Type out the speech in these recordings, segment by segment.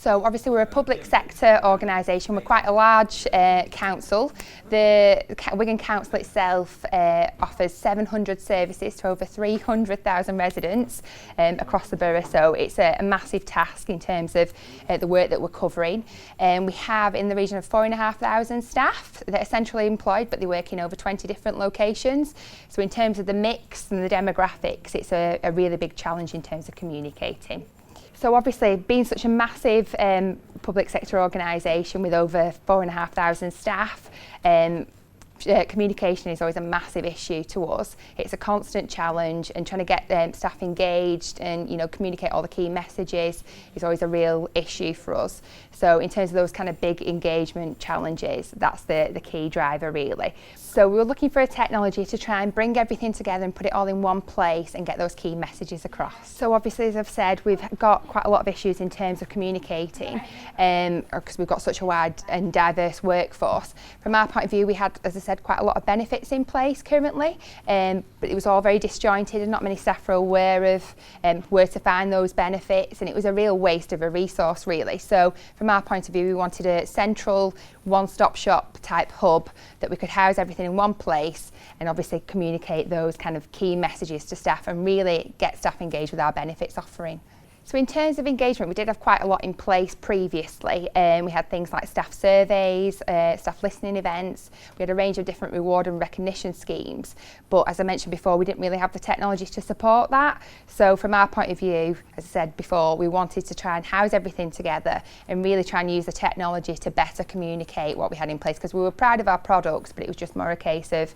So obviously we're a public sector organisation, we're quite a large council. The Wigan Council itself offers 700 services to over 300,000 residents across the borough, so it's a massive task in terms of the work that we're covering. We have in the region of 4,500 staff that are centrally employed, but they work in over 20 different locations. So in terms of the mix and the demographics, it's a really big challenge in terms of communicating. So obviously, being such a massive public sector organisation with over 4,500 staff, communication is always a massive issue to us. It's a constant challenge, and trying to get staff engaged and communicate all the key messages is always a real issue for us. So in terms of those kind of big engagement challenges, that's the key driver really. So we were looking for a technology to try and bring everything together and put it all in one place and get those key messages across. So obviously, as I've said, we've got quite a lot of issues in terms of communicating because we've got such a wide and diverse workforce. From our point of view, we had, as I said, quite a lot of benefits in place currently, but it was all very disjointed and not many staff were aware of where to find those benefits, and it was a real waste of a resource really. So from our point of view, we wanted a central one-stop shop type hub that we could house everything in one place and obviously communicate those kind of key messages to staff and really get staff engaged with our benefits offering. So in terms of engagement, we did have quite a lot in place previously. We had things like staff surveys, staff listening events. We had a range of different reward and recognition schemes. But as I mentioned before, we didn't really have the technology to support that. So from our point of view, as I said before, we wanted to try and house everything together and really try and use the technology to better communicate what we had in place, because we were proud of our products, but it was just more a case of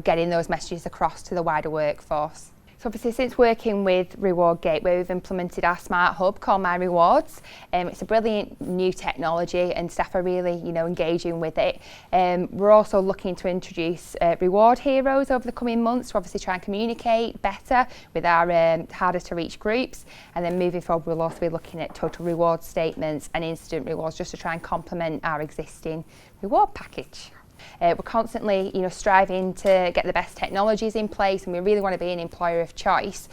getting those messages across to the wider workforce. So obviously, since working with Reward Gateway, we've implemented our smart hub called My Rewards. It's a brilliant new technology and staff are really engaging with it. We're also looking to introduce reward heroes over the coming months to obviously try and communicate better with our harder to reach groups, and then moving forward we'll also be looking at total reward statements and instant rewards just to try and complement our existing reward package. We're constantly striving to get the best technologies in place, and we really want to be an employer of choice.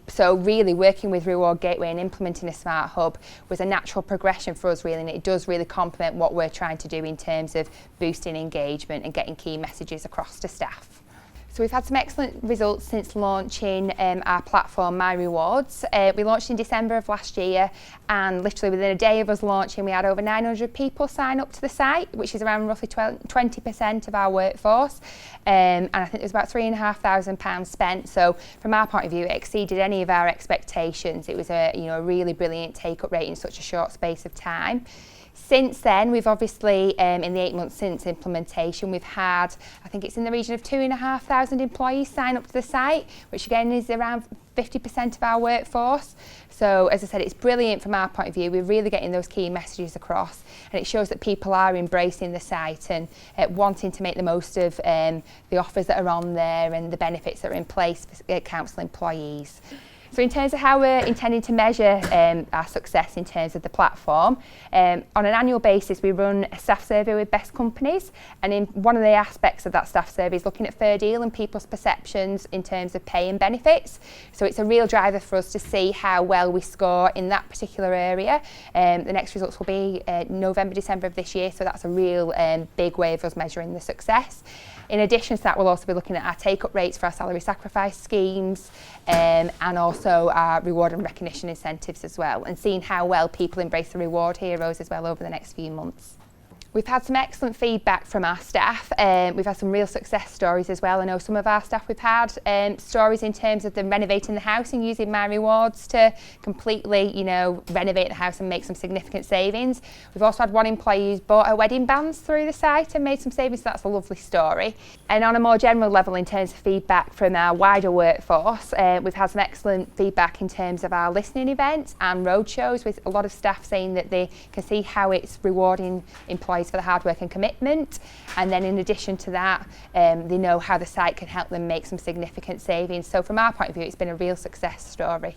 So really working with Reward Gateway and implementing a smart hub was a natural progression for us really, and it does really complement what we're trying to do in terms of boosting engagement and getting key messages across to staff. So we've had some excellent results since launching our platform, My Rewards. We launched in December of last year, and literally within a day of us launching, we had over 900 people sign up to the site, which is around roughly 20% of our workforce. And I think there was about £3,500 spent. So from our point of view, it exceeded any of our expectations. It was a really brilliant take-up rate in such a short space of time. Since then, we've obviously, in the 8 months since implementation, we've had, I think it's in the region of 2,500 employees sign up to the site, which again is around 50% of our workforce. So as I said, it's brilliant from our point of view. We're really getting those key messages across, and it shows that people are embracing the site and wanting to make the most of the offers that are on there and the benefits that are in place for council employees. So in terms of how we're intending to measure our success in terms of the platform, on an annual basis we run a staff survey with best companies, and in one of the aspects of that staff survey is looking at fair deal and people's perceptions in terms of pay and benefits. So it's a real driver for us to see how well we score in that particular area. The next results will be November, December of this year, so that's a real big way of us measuring the success. In addition to that, we'll also be looking at our take-up rates for our salary sacrifice schemes and also our reward and recognition incentives as well, and seeing how well people embrace the reward heroes as well over the next few months. We've had some excellent feedback from our staff. We've had some real success stories as well. I know some of our staff, we've had stories in terms of them renovating the house and using My Rewards to completely, renovate the house and make some significant savings. We've also had one employee who's bought her wedding bands through the site and made some savings, so that's a lovely story. And on a more general level, in terms of feedback from our wider workforce, we've had some excellent feedback in terms of our listening events and roadshows, with a lot of staff saying that they can see how it's rewarding employees for the hard work and commitment, and then in addition to that they know how the site can help them make some significant savings. So from our point of view, it's been a real success story.